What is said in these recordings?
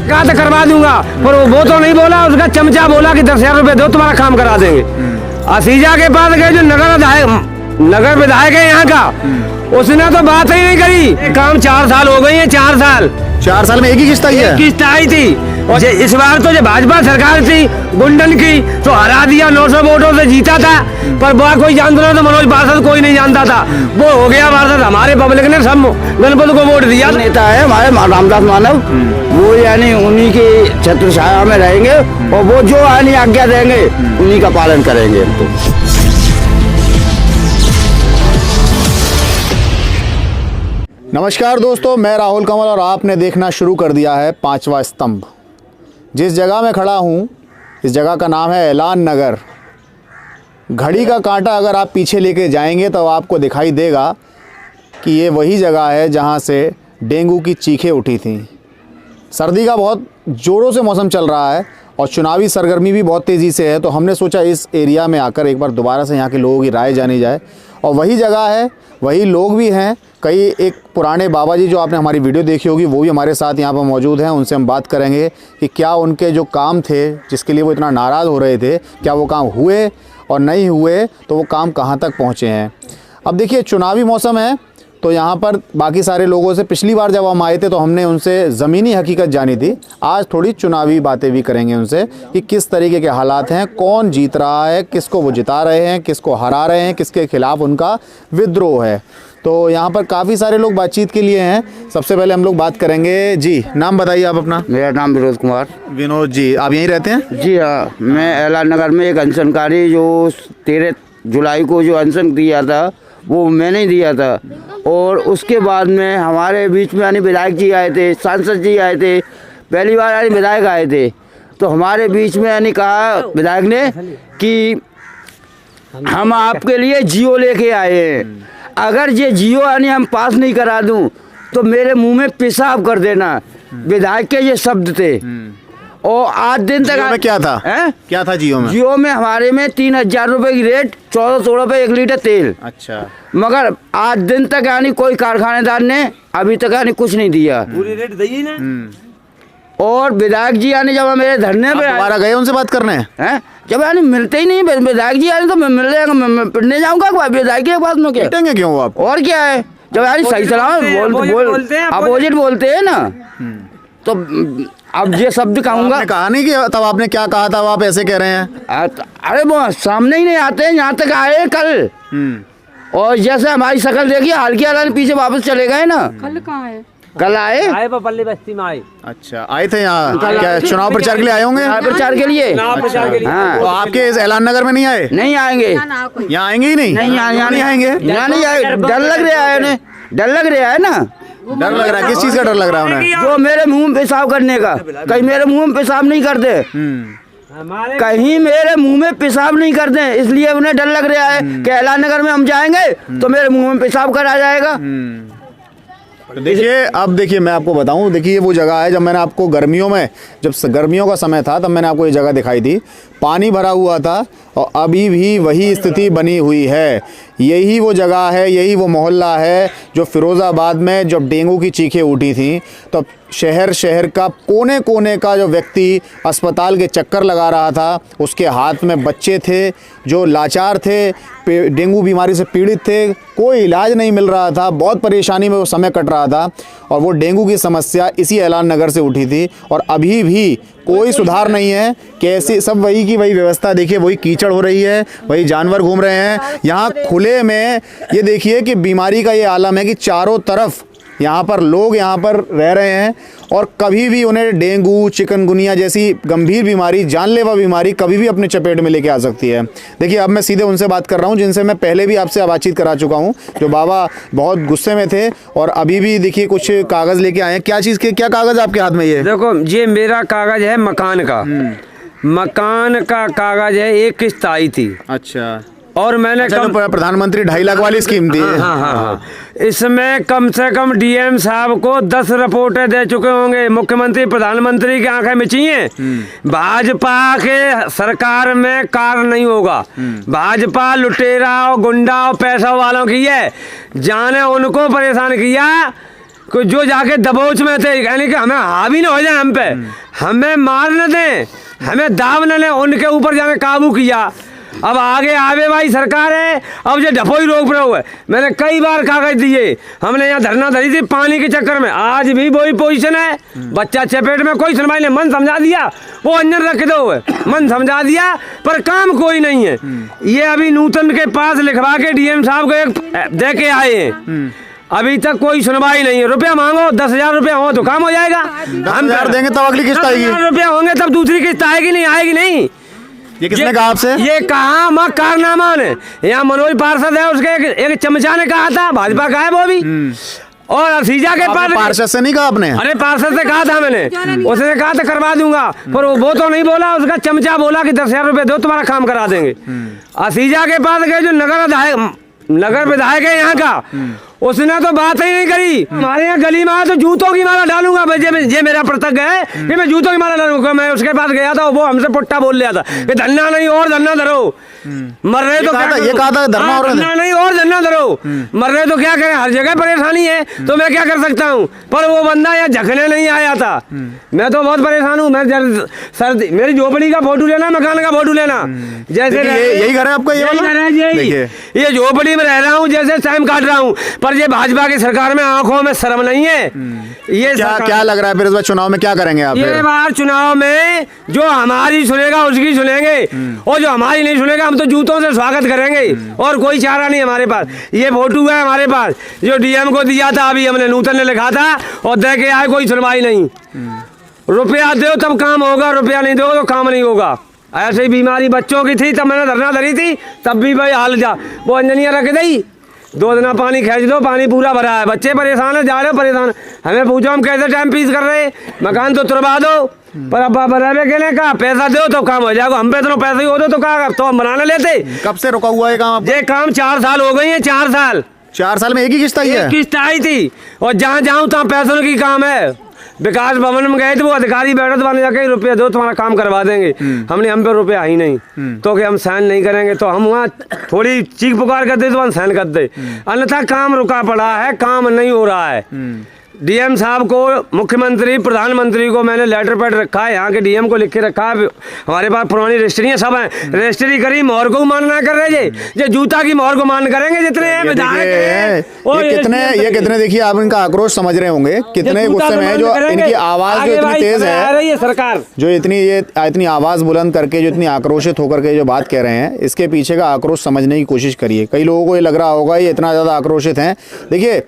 कहा तो करवा दूंगा, पर वो तो नहीं बोला, उसका चमचा बोला कि 10,000 रुपए दो तुम्हारा काम करा देंगे। असीजा के पास गए जो नगर विधायक है यहाँ का, उसने तो बात ही नहीं करी। काम 4 साल हो गए हैं, 4 साल में एक ही किस्त आई है। किस्त आई थी। और इस बार तो जो भाजपा सरकार थी गुंडन की, तो हरा दिया, 900 वोटों से जीता था, पर वह कोई जानता था, मनोज पार्षद कोई नहीं जानता था, वो हो गया पार्षद। हमारे पब्लिक ने सब गणपति को वोट दिया। नेता है हमारे रामदास मानव, वो यानी उन्हीं की छत्र छाया में रहेंगे और वो जो यानी आज्ञा देंगे उन्हीं का पालन करेंगे। नमस्कार दोस्तों, मैं राहुल कमल और आपने देखना शुरू कर दिया है पांचवा स्तंभ। जिस जगह में खड़ा हूँ, इस जगह का नाम है ऐलान नगर। घड़ी का कांटा अगर आप पीछे लेके जाएंगे तो आपको दिखाई देगा कि ये वही जगह है जहाँ से डेंगू की चीखें उठी थीं। सर्दी का बहुत ज़ोरों से मौसम चल रहा है और चुनावी सरगर्मी भी बहुत तेज़ी से है, तो हमने सोचा इस एरिया में आकर एक बार दोबारा से यहाँ के लोगों की राय जानी जाए। और वही जगह है, वही लोग भी हैं। कई एक पुराने बाबा जी जो आपने हमारी वीडियो देखी होगी वो भी हमारे साथ यहाँ पर मौजूद हैं। उनसे हम बात करेंगे कि क्या उनके जो काम थे जिसके लिए वो इतना नाराज़ हो रहे थे, क्या वो काम हुए, और नहीं हुए तो वो काम कहाँ तक पहुँचे हैं। अब देखिए, चुनावी मौसम है तो यहाँ पर बाकी सारे लोगों से पिछली बार जब हम आए थे तो हमने उनसे ज़मीनी हकीकत जानी थी। आज थोड़ी चुनावी बातें भी करेंगे उनसे कि किस तरीके के हालात हैं, कौन जीत रहा है, किसको वो जिता रहे हैं, किसको हरा रहे हैं, किसके खिलाफ उनका विद्रोह है। तो यहाँ पर काफ़ी सारे लोग बातचीत के लिए हैं। सबसे पहले हम लोग बात करेंगे। जी, नाम बताइए आप अपना। मेरा नाम विनोद कुमार। विनोद जी, आप यहीं रहते हैं? जी हाँ, मैं ऐलान नगर में एक अनशनकारी जो 13 जुलाई को जो अनशन दिया था वो मैंने दिया था, और उसके बाद में हमारे बीच में यानी विधायक जी आए थे, सांसद जी आए थे, पहली बार यानी विधायक आए थे। तो हमारे बीच में यानी कहा विधायक ने कि हम आपके लिए जियो लेके आए हैं, अगर ये जियो यानी हम पास नहीं करा दूं तो मेरे मुंह में पेशाब कर देना। विधायक के ये शब्द थे। और आज दिन तक में क्या था? क्या था जियो में? जियो में हमारे में 3,000 रुपए की रेट, 1400 रुपए 1 लीटर तेल। अच्छा। मगर आज दिन तक यानी कोई कारखानेदार ने अभी तक यानी कुछ नहीं दिया। पूरी रेट दी ना। और विधायक जी यानी जब मेरे धरने पे दोबारा गए उनसे बात करने हैं? जब यानी मिलते ही नहीं विधायक जी यानी, तो मैं मिल जाएगा, मैं पिटने जाऊंगा विधायक के पास में। क्या पिटेंगे क्यों आप? और क्या है, जब यानी सही सलामत अपोजिट बोलते हैं ना, तो अब ये शब्द कहूँगा। कहा नहीं कि तब आपने क्या कहा था, आप ऐसे कह रहे हैं? अरे वो सामने ही नहीं आते हैं, यहाँ तक आए कल। और जैसे हमारी शक्ल देखिए, हल्की हाल पीछे वापस चले गए ना। कल कहाँ है? कल आए पल्ली बस्ती में आए। अच्छा, आए थे यहाँ क्या चुनाव प्रचार के लिए आए होंगे? प्रचार के लिए। हाँ, तो आपके इस ऐलान नगर में नहीं आए? नहीं आएंगे, यहाँ आएंगे ही नहीं? यहाँ नहीं आएंगे। यहाँ नहीं आएंगे। डर लग रहा है उन्हें, डर लग रहा है ना। डर लग रहा है? किस चीज का डर लग रहा है उन्हें? जो मेरे मुंह में पेशाब करने का। कहीं मेरे मुंह में पेशाब नहीं करते, कहीं मेरे मुंह में पेशाब नहीं करते, इसलिए उन्हें डर लग रहा है कि ऐलान नगर में हम जाएंगे तो मेरे मुंह में पेशाब करा जाएगा। देखिए, अब देखिए मैं आपको बताऊं, देखिए वो जगह है, जब मैंने आपको गर्मियों में, जब गर्मियों का समय था तब मैंने आपको ये जगह दिखाई थी, पानी भरा हुआ था और अभी भी वही स्थिति बनी हुई है। यही वो जगह है, यही वो मोहल्ला है जो फिरोज़ाबाद में जब डेंगू की चीखें उठी थी तो शहर का कोने कोने का जो व्यक्ति अस्पताल के चक्कर लगा रहा था, उसके हाथ में बच्चे थे जो लाचार थे, डेंगू बीमारी से पीड़ित थे, कोई इलाज नहीं मिल रहा था, बहुत परेशानी में वो समय कट रहा था। और वो डेंगू की समस्या इसी ऐलान नगर से उठी थी और अभी भी कोई सुधार नहीं है। कैसे सब वही की वही व्यवस्था, देखिए वही कीचड़ हो रही है, वही जानवर घूम रहे हैं यहाँ खुले में। ये देखिए कि बीमारी का ये आलम है कि चारों तरफ यहाँ पर लोग यहाँ पर रह रहे हैं और कभी भी उन्हें डेंगू, चिकनगुनिया जैसी गंभीर बीमारी, जानलेवा बीमारी कभी भी अपने चपेट में लेके आ सकती है। देखिए, अब मैं सीधे उनसे बात कर रहा हूँ जिनसे मैं पहले भी आपसे बातचीत करा चुका हूँ, जो बाबा बहुत गुस्से में थे और अभी भी देखिए कुछ कागज़ लेके आए हैं। क्या चीज़ के, क्या कागज़ आपके हाथ में? ये देखो, ये मेरा कागज है मकान का। मकान का कागज है, एक किस्त आई थी। अच्छा। और मैंने प्रधानमंत्री 2.5 लाख वाली स्कीम दी है। हाँ। इसमें कम से कम डीएम साहब को 10 रिपोर्टें दे चुके होंगे। मुख्यमंत्री, प्रधानमंत्री की आंखें मिची हैं। भाजपा के सरकार में कार्य नहीं होगा। भाजपा लुटेरा और गुंडा और पैसा वालों की है, जाने उनको परेशान किया कोई जो जाके दबोच में थे, यानी कि हमें हावी न हो जाए हम पे, हमें मार न दें, हमें दाव न लें, उनके ऊपर जाने काबू किया। अब आगे आवे भाई सरकार है, अब जो ढपोई रोक रहा हुआ है। मैंने कई बार कागज दिए, हमने यहाँ धरना धरी थी पानी के चक्कर में, आज भी वही पोजीशन है। बच्चा चपेट में, कोई सुनवाई नहीं, मन समझा दिया, वो अंजन रख दो, मन समझा दिया पर काम कोई नहीं है। ये अभी नूतन के पास लिखवा के डीएम साहब को एक दे के आए हैं, अभी तक कोई सुनवाई नहीं है। रुपया मांगो, 10,000 रुपया हो तो काम हो जाएगा। हम 10,000 देंगे तब अगली किस्त आएगी। 10,000 रुपया होंगे तब दूसरी किस्त आएगी, नहीं आएगी नहीं। ये किसने कहा आपसे? ये कहा माँ कारनामा ने, यहाँ मनोज पार्षद है, उसके एक चमचा ने कहा था, भाजपा का है वो भी, और असीजा के पास। पार्षद से नहीं कहा आपने? अरे पार्षद से कहा था मैंने, उसने कहा था करवा दूंगा, पर वो तो नहीं बोला, उसका चमचा बोला कि 10,000 रुपए दो तुम्हारा काम करा देंगे। असीजा के पास गए जो नगर विधायक है यहाँ का, उसने तो बात ही नहीं करी। हमारे यहाँ गली में आया तो जूतों की माला डालूंगा, ये मेरा प्रत्यक्ष है कि मैं जूतों की माला डालूंगा। मैं उसके पास गया था, वो हमसे पुट्टा बोल लिया था कि धरना नहीं और धरना धरो, मर रहे तो क्या, ये कहा था धरना और धरना नहीं और धरना धरो, मर रहे तो क्या करें, हर जगह परेशानी है, तो मैं क्या कर सकता हूँ। पर वो बंदा यहाँ झकने नहीं आया था। मैं तो बहुत परेशान हूँ। मैं सर्दी, मेरी झोपड़ी का फोटो लेना, मकान का फोटो लेना, जैसे यही घर है आपका? यही घर है, ये झोपड़ी में रह रहा हूँ, जैसे टाइम काट रहा हूँ। पर ये भाजपा की सरकार में आंखों में शर्म नहीं है। ये क्या लग रहा है फिर इस बार चुनाव में क्या करेंगे आप? ये बार चुनाव में जो हमारी सुनेगा उसकी सुनेंगे, और जो हमारी नहीं सुनेगा हम तो जूतों से स्वागत करेंगे, और कोई चारा नहीं हमारे पास। ये फोटो है हमारे पास, जो डीएम को दिया था, अभी हमने नूतन ने लिखा था, और दे के आए, कोई सुनवाई नहीं। रुपया दो तब काम होगा, रुपया नहीं दो तो काम नहीं होगा। ऐसे ही बीमारी बच्चों की थी, तब मैंने धरना धरी थी, तब भी भाई हाल जा, वो अंजनिया रख दी, 2 दिन पानी खींच दो, पानी पूरा भरा है, बच्चे परेशान है, जा रहे हो परेशान। हमें पूछो हम कैसे टाइम पीस कर रहे हैं, मकान तो तुरवा दो, पर अब बनावे के लिए कहा पैसा दो तो काम हो जाएगा, हम पे इतना पैसा ही हो दो तो कहा तो हम बना लेते। कब से रुका हुआ है काम? ये काम 4 साल हो गई है, 4 साल। 4 साल में एक ही किस्त आई है? किस्त आई थी, और जहाँ जाऊँ तहाँ पैसों की काम है। विकास भवन में गए थे, वो अधिकारी बैठे तो जाके रुपया दो तुम्हारा काम करवा देंगे। हमने हम पे रुपया ही नहीं, तो कि हम साइन नहीं करेंगे, तो हम वहाँ थोड़ी चीख पुकार करते तो हम साइन कर दे, अन्यथा काम रुका पड़ा है, काम नहीं हो रहा है। डीएम साहब को, मुख्यमंत्री, प्रधानमंत्री को मैंने लेटर पैड रखा है, यहाँ के डीएम को लिख के रखा है। हमारे पास पुरानी रजिस्ट्रियाँ सब हैं, रजिस्ट्री करी, मोहर को मानना कर रहे जे जूता की मोहर को मान करेंगे जितने हैं विधायक। ये कितने देखिए आप इनका आक्रोश समझ रहे होंगे, कितने गुस्से में है, जो इनकी आवाज जो इतनी तेज है, सरकार जो इतनी आवाज बुलंद करके, जो इतनी आक्रोशित होकर के जो बात कह रहे हैं, इसके पीछे का आक्रोश समझने की कोशिश करिए। कई लोगों को ये लग रहा होगा ये इतना ज्यादा आक्रोशित हैं। देखिए,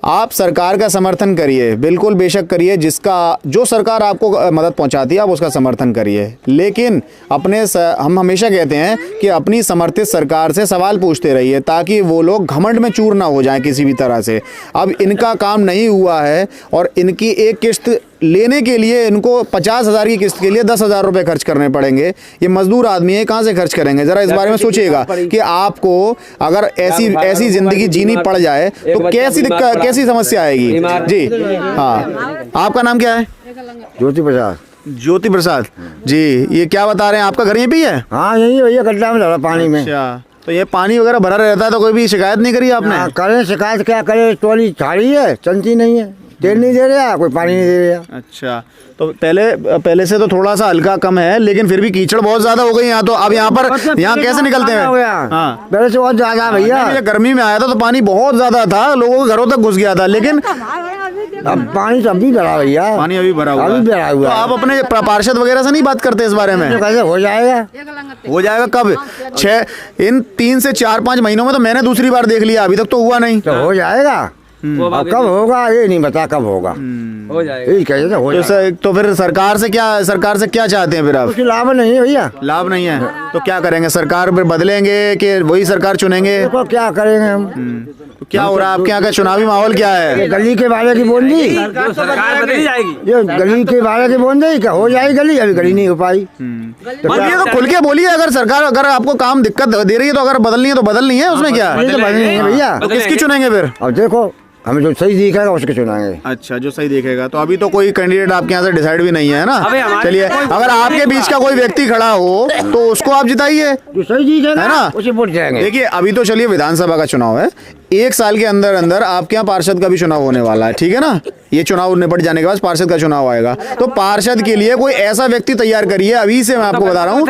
आप सरकार का समर्थन करिए, बिल्कुल बेशक करिए, जो सरकार आपको मदद पहुंचाती है आप उसका समर्थन करिए, लेकिन हम हमेशा कहते हैं कि अपनी समर्थित सरकार से सवाल पूछते रहिए, ताकि वो लोग घमंड में चूर ना हो जाएं किसी भी तरह से। अब इनका काम नहीं हुआ है, और इनकी एक किस्त लेने के लिए इनको 50,000 की किस्त के लिए 10,000 रुपए खर्च करने पड़ेंगे। ये मजदूर आदमी है, कहाँ से खर्च करेंगे? जरा इस बारे में सोचिएगा कि आपको अगर ऐसी जिंदगी जीनी पड़ जाए तो कैसी समस्या आएगी। जी हाँ, आपका नाम क्या है? ज्योति प्रसाद। ज्योति प्रसाद जी, ये क्या बता रहे हैं, आपका घर यहीं पे ही है? हाँ यही भैया, गड्ढा में लड़ा पानी में। अच्छा, तो ये पानी वगैरह भरा रहता है तो कोई भी शिकायत नहीं करी आपने? करें शिकायत, क्या करे, टोली छाड़ी है, चलती नहीं है, तेल नहीं दे रहा, कोई पानी नहीं दे रहा। अच्छा, तो पहले से तो थोड़ा सा हल्का कम है, लेकिन फिर भी कीचड़ बहुत ज्यादा हो गई यहाँ। तो अब यहाँ कैसे निकलते हैं? हाँ, पहले से बहुत ज्यादा भैया। गर्मी में आया था तो पानी बहुत ज्यादा था, लोगों के घरों तक घुस गया था, लेकिन अब पानी तो अभी भरा भैया, पानी अभी भरा हुआ है। तो आप अपने पार्षद वगैरह से नहीं बात करते इस बारे में? कैसे हो जाएगा? कब? 3 से 4-5 महीनों में तो मैंने दूसरी बार देख लिया, अभी तक तो हुआ नहीं। तो हो जाएगा, कब होगा ये नहीं बता, कब होगा, हो जाएगा। तो फिर सरकार से क्या चाहते हैं फिर आप? कुछ लाभ नहीं है भैया। लाभ नहीं है तो क्या करेंगे? सरकार फिर बदलेंगे कि वही सरकार चुनेंगे? तो क्या करेंगे हम? तो क्या हो रहा है आपके यहाँ का चुनावी माहौल क्या है? गली के बारे की बूंदी, सरकार बदली जाएगी, ये गली के बारे की बूंदी क्या हो जाएगी गली? अभी गली नहीं हो पाई। तो खुल के बोलिए, अगर आपको काम दिक्कत दे रही है तो अगर बदलनी है तो बदलनी है, उसमें क्या? तो बदलनी है भैया। तो किसकी चुनेंगे फिर? अब देखो हमें जो सही दिखेगा उसके चुनाएंगे। अच्छा, जो सही देखेगा। तो अभी तो कोई कैंडिडेट आपके यहाँ से डिसाइड भी नहीं है ना? अबे हमारे चलिए, अगर आपके बीच का कोई व्यक्ति खड़ा हो तो उसको आप जिताइए, जो सही दिखेगा है ना? उसे वोट जाएंगे। देखिए, अभी तो चलिए विधानसभा का चुनाव है, 1 साल के अंदर अंदर आपके यहाँ पार्षद का भी चुनाव होने वाला है, ठीक है ना? ये चुनाव निपट जाने के बाद पार्षद का चुनाव आएगा, तो पार्षद के लिए कोई ऐसा व्यक्ति तैयार करिए, अभी से मैं आपको बता रहा हूँ,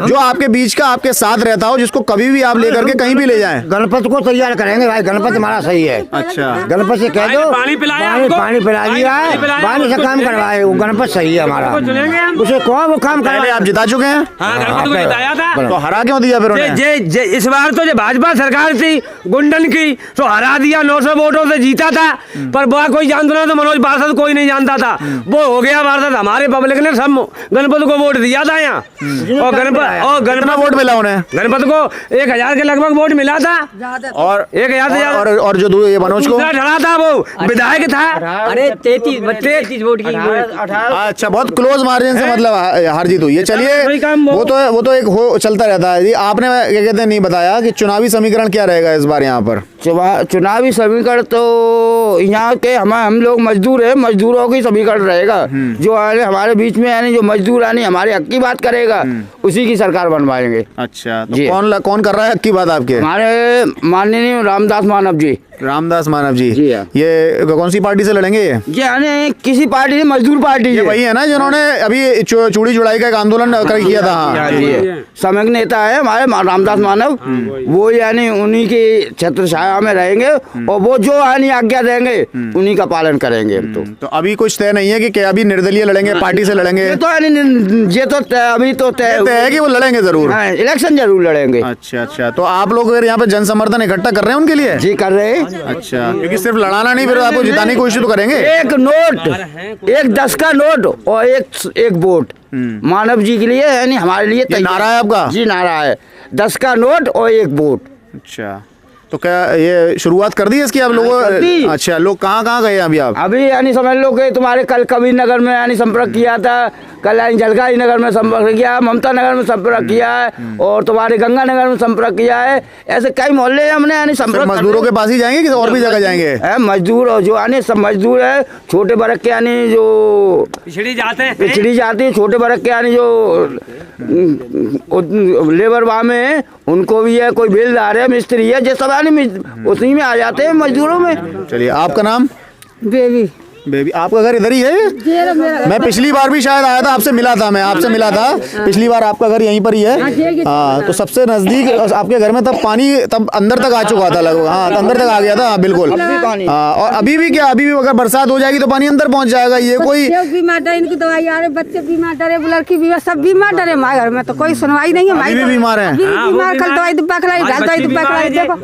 जो आपके बीच का आपके साथ रहता हो, जिसको कभी भी आप लेकर के कहीं भी ले जाएं। गणपत को तैयार करेंगे भाई, गणपत हमारा सही है। अच्छा, गणपत से कह दो पानी पिलाया पानी हमको। पानी पिला दिया है, पानी से काम करवाए, वो गणपत सही है हमारा, उसे कौन वो काम पहले करवाए। आप जिता चुके हैं, हाँ, गणपत को जिताया था। तो हरा क्यों दिया फिर उन्हें? इस बार तो जो भाजपा सरकार थी गुंडन की, तो हरा दिया, 900 वोटों से जीता था, पर वो कोई जानता ना, तो मनोज पार्षद कोई नहीं जानता था, वो हो गया पार्षद। हमारे पब्लिक ने सब गणपत को वोट दिया था यहाँ, और गणपत वोट मिला उन्हें? गणपत को 1000 के लगभग वोट मिला था, और 1000 से ज्यादा। और जो ये मनोज को दूसरा खड़ा था वो विधायक था। अरे 33 वोट की। अच्छा, बहुत क्लोज मार्जिन से मतलब हार जीत हुई है। चलिए, वही काम वो तो एक हो चलता रहता है। आपने क्या कहते हैं नहीं बताया कि चुनावी समीकरण क्या रहेगा इस बार यहाँ पर? चुनावी समीकरण तो यहाँ के हम लोग मजदूर है, मजदूरों की समीकरण रहेगा, जो हमारे बीच में यानी जो मजदूर यानी हमारे हक की बात करेगा उसी की सरकार बनवाएंगे। अच्छा, तो कौन कर रहा है हक की बात आपके? हमारे माननीय रामदास मानव जी। रामदास मानव जी, जी हाँ। ये कौन सी पार्टी से लड़ेंगे? ये यानी किसी पार्टी से, मजदूर पार्टी ये है। वही है ना जिन्होंने अभी चूड़ी जुड़ाई का एक आंदोलन किया था? हाँ, समग्र नेता है हमारे रामदास मानव, वो यानी उन्हीं की छत्र छाया में रहेंगे, और वो जो यानी आज्ञा देंगे उन्हीं का पालन करेंगे हम तो। अभी कुछ तय नहीं है कि क्या अभी निर्दलीय लड़ेंगे, पार्टी से लड़ेंगे? ये तो अभी तो तय तय है कि वो लड़ेंगे जरूर। हाँ, इलेक्शन जरूर लड़ेंगे। अच्छा, तो आप लोग फिर यहाँ पे जन समर्थन इकट्ठा कर रहे हैं उनके लिए? जी कर रहे हैं। अच्छा, क्योंकि सिर्फ लड़ाना नहीं, फिर आपको जिताने की कोशिश तो करेंगे। एक नोट, एक 10 का नोट और एक वोट मानव जी के लिए, यानी हमारे लिए ये नारा है आपका? जी नारा है, 10 का नोट और एक वोट। अच्छा, तो क्या ये शुरुआत कर दी है इसकी आप लोगों? अच्छा, लोग कहाँ गए अभी आप? अभी यानी समझ लो कि तुम्हारे कल कबीर नगर में यानी संपर्क किया था, कल यानी जलगाई नगर में संपर्क किया, ममता नगर में संपर्क किया है, और तुम्हारे गंगा नगर में संपर्क किया है। ऐसे कई मोहल्ले हमने यानी संपर्क। मजदूरों के पास ही जाएंगे कि और भी जगह जाएंगे? मजदूर और जो यानी सब मजदूर है, छोटे वर्ग के यानी जो पिछड़ी जाते हैं, छोटे वर्ग के यानी जो लेबर वाह में उनको भी है, कोई बेलदार है, मिस्त्री है, जो सब यानी उसी में आ जाते हैं मजदूरों में। चलिए, आपका नाम? बेबी, आपका घर इधर ही है? मैं पिछली बार भी शायद आया था, आपसे मिला था, मैं आपसे मिला था पिछली बार। आपका घर यहीं पर ही है? हाँ, तो सबसे नजदीक आपके घर में तब पानी तब अंदर तक आ चुका था लगभग? हाँ, अंदर तक आ गया था, बिल्कुल। हाँ, और अभी भी क्या, अभी भी अगर बरसात हो जाएगी तो पानी अंदर पहुंच जाएगा? ये कोई बीमार डरे, इनकी दवाई आ रही, बच्चे बीमार डरे, लड़की बीमार, सब बीमार डरे। हमारे घर में तो कोई सुनवाई नहीं है। अभी भी बीमार है? बीमार, कल दवाई डिब्बा खिलाई, दवाई डिब्बा खिलाई, देखो।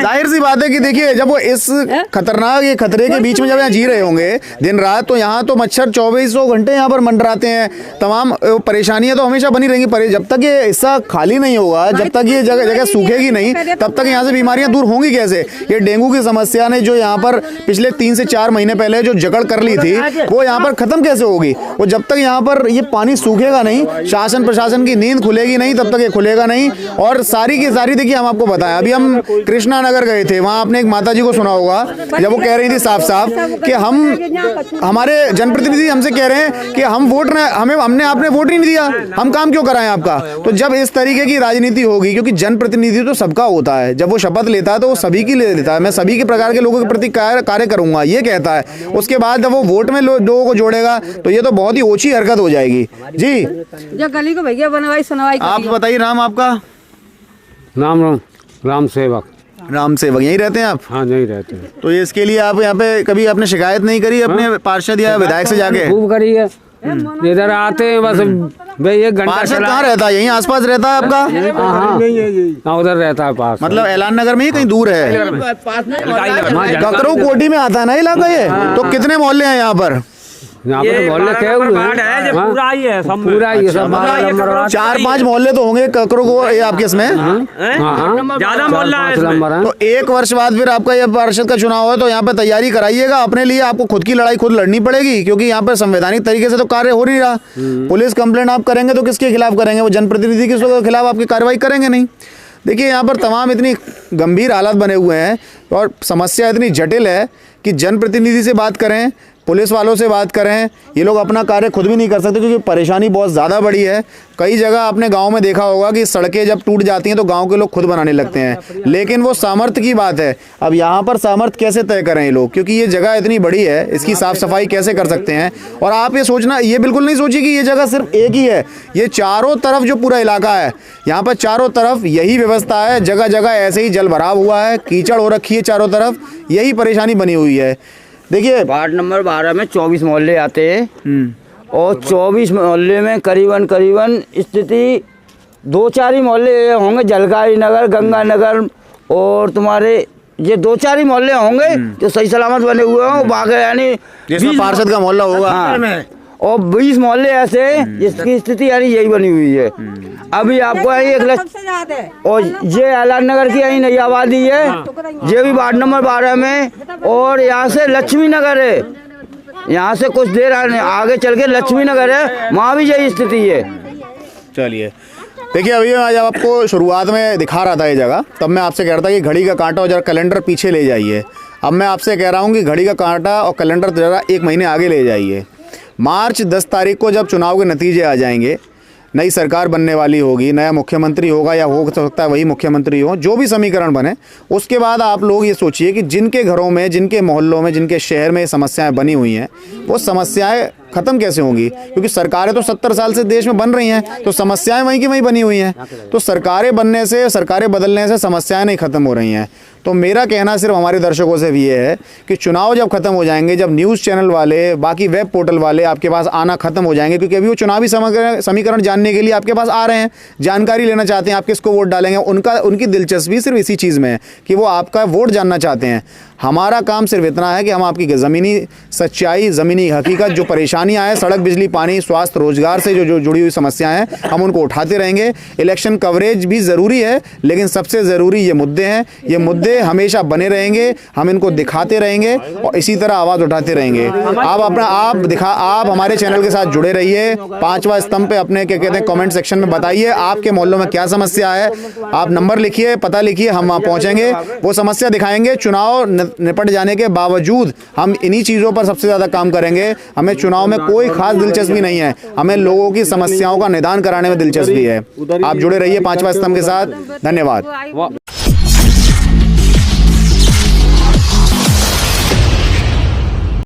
जाहिर सी बात है कि देखिए, जब वो इस खतरनाक ये खतरे के बीच में जब यहाँ जी रहे होंगे दिन रात, तो यहाँ तो मच्छर 2400 घंटे यहाँ पर मंडराते हैं, तमाम परेशानियां तो हमेशा बनी रहेंगी। जब तक ये हिस्सा खाली नहीं होगा, जब तक ये जगह सूखेगी नहीं, तब तक यहाँ से बीमारियां दूर होंगी कैसे? ये डेंगू की समस्या ने जो यहाँ पर पिछले 3 से 4 महीने पहले जो जकड़ कर ली थी, वो यहाँ पर खत्म कैसे होगी? वो जब तक यहाँ पर ये पानी सूखेगा नहीं, शासन प्रशासन की नींद खुलेगी नहीं, तब तक ये खुलेगा नहीं। और सारी की सारी देखिए, हम आपको बताएं, अभी हम कृष्णा नगर गए थे, वहाँ आपने एक माता जी को सुना होगा जब वो कह रही थी साफ साफ कि हमारे जनप्रतिनिधि हमसे कह रहे हैं कि हमने आपने वोट ही नहीं दिया, हम काम क्यों कराएं आपका? तो जब इस तरीके की राजनीति होगी, क्योंकि जनप्रतिनिधि तो सबका होता है, जब वो शपथ लेता है तो वो सभी की ले लेता है, मैं सभी के प्रकार के लोगों के प्रति कार्य करूंगा ये कहता है। उसके बाद जब वो वोट में लोगों को जोड़ेगा तो ये तो बहुत ही ओछी हरकत हो जाएगी। जी, जो गली को भैया बनवाई सुनवाई। आप बताइए, नाम आपका? राम सेवक। राम सेवक, यहीं रहते हैं आप? हाँ, नहीं रहते हैं। तो इसके लिए आप यहाँ पे कभी आपने शिकायत नहीं करी अपने पार्षद या विधायक से जाके? खूब करी है, इधर आते हैं बस भाई, 1 घंटा। पार्षद कहाँ रहता है? यहीं आसपास रहता है आपका? हाँ, उधर रहता है पास, मतलब ऐलान नगर में ही कहीं दूर है? ककरो कोटी में आता है ना इलाका ये? तो कितने मोहल्ले हैं यहाँ पर? यहाँ पर मोहल्ले क्या हुए हैं? पूरा ही है, सब पूरा ही है, सब 4-5 मोहल्ले तो होंगे ककरो को ये आपके इसमें? ज्यादा मोहल्ला है। तो 1 वर्ष बाद फिर आपका ये पार्षद का चुनाव है, तो यहाँ पे तैयारी कराइएगा अपने लिए। आपको खुद की लड़ाई खुद लड़नी पड़ेगी, क्योंकि यहाँ पे संवैधानिक तरीके से तो कार्य हो नहीं रहा। पुलिस कंप्लेंट आप करेंगे तो किसके खिलाफ करेंगे? वो जनप्रतिनिधि के खिलाफ आपकी कार्रवाई करेंगे नहीं। देखिए यहाँ पर तमाम इतनी गंभीर हालात बने हुए हैं और समस्या इतनी जटिल है कि जनप्रतिनिधि से बात करें, पुलिस वालों से बात करें, ये लोग अपना कार्य खुद भी नहीं कर सकते क्योंकि परेशानी बहुत ज़्यादा बड़ी है। कई जगह आपने गांव में देखा होगा कि सड़कें जब टूट जाती हैं तो गांव के लोग खुद बनाने लगते हैं, लेकिन वो सामर्थ्य की बात है। अब यहाँ पर सामर्थ्य कैसे तय करें ये लोग, क्योंकि ये जगह इतनी बड़ी है, इसकी साफ़ सफाई कैसे कर सकते हैं। और आप ये सोचना, ये बिल्कुल नहीं सोचिए कि ये जगह सिर्फ एक ही है, ये चारों तरफ जो पूरा इलाका है, यहाँ पर चारों तरफ यही व्यवस्था है। जगह जगह ऐसे ही जल भराव हुआ है, कीचड़ हो रखी है चारों तरफ, यही परेशानी बनी हुई है। देखिए वार्ड नंबर 12 में 24 मोहल्ले आते हैं और 24 मोहल्ले में करीबन स्थिति 2-4 ही मोहल्ले होंगे, जलकारी नगर, गंगा नगर और तुम्हारे ये 2-4 ही मोहल्ले होंगे जो सही सलामत बने हुए हों। बाकी यानी जिसमें पार्षद का मोहल्ला होगा, हाँ, और 20 मोहल्ले ऐसे जिसकी स्थिति यानी यही बनी हुई है। अभी आपको और ये ऐलान नगर की यही नई आबादी है, ये भी वार्ड नंबर 12 में, और यहाँ से लक्ष्मी नगर है, यहाँ से कुछ देर आगे चल के लक्ष्मी नगर है, वहाँ भी यही स्थिति है। चलिए देखिए, अभी मैं जब आपको शुरुआत में दिखा रहा था ये जगह, तब मैं आपसे कह रहा था कि घड़ी का कांटा और जरा कैलेंडर पीछे ले जाइए। अब मैं आपसे कह रहा हूँ कि घड़ी का कांटा और कैलेंडर जरा 1 महीने आगे ले जाइए। मार्च 10 तारीख को जब चुनाव के नतीजे आ जाएंगे, नई सरकार बनने वाली होगी, नया मुख्यमंत्री होगा या हो सकता है वही मुख्यमंत्री हो, जो भी समीकरण बने, उसके बाद आप लोग ये सोचिए कि जिनके घरों में, जिनके मोहल्लों में, जिनके शहर में समस्याएं बनी हुई हैं, वो समस्याएं ख़त्म कैसे होंगी। क्योंकि सरकारें तो 70 साल से देश में बन रही हैं, तो समस्याएं वहीं की वहीं बनी हुई हैं। तो सरकारें बनने से, सरकारें बदलने से समस्याएं नहीं ख़त्म हो रही हैं। तो मेरा कहना सिर्फ हमारे दर्शकों से भी ये है कि चुनाव जब ख़त्म हो जाएंगे, जब न्यूज़ चैनल वाले, बाकी वेब पोर्टल वाले आपके पास आना ख़त्म हो जाएंगे, क्योंकि अभी वो चुनावी समीकरण जानने के लिए आपके पास आ रहे हैं, जानकारी लेना चाहते हैं आप किसको वोट डालेंगे। उनकी दिलचस्पी सिर्फ इसी चीज़ में है कि वो आपका वोट जानना चाहते हैं। हमारा काम सिर्फ इतना है कि हम आपकी ज़मीनी सच्चाई, ज़मीनी हकीकत, जो परेशानियां हैं, सड़क, बिजली, पानी, स्वास्थ्य, रोजगार से जो जुड़ी हुई समस्याएं हैं, हम उनको उठाते रहेंगे। इलेक्शन कवरेज भी ज़रूरी है, लेकिन सबसे ज़रूरी ये मुद्दे हैं। ये मुद्दे हमेशा बने रहेंगे, हम इनको दिखाते रहेंगे और इसी तरह आवाज़ उठाते रहेंगे। आप हमारे चैनल के साथ जुड़े रहिए। 5वां स्तंभ पे अपने क्या कहते हैं कमेंट सेक्शन में बताइए आपके मोहल्लों में क्या समस्या है। आप नंबर लिखिए, पता लिखिए, हम वहाँ पहुँचेंगे, वो समस्या दिखाएंगे। चुनाव निपट जाने के बावजूद हम इन्हीं चीज़ों पर सबसे ज़्यादा काम करेंगे। हमें चुनाव में कोई खास दिलचस्पी नहीं है, हमें लोगों की समस्याओं का निदान कराने में दिलचस्पी है। आप जुड़े रहिए 5वां स्तंभ के साथ। धन्यवाद।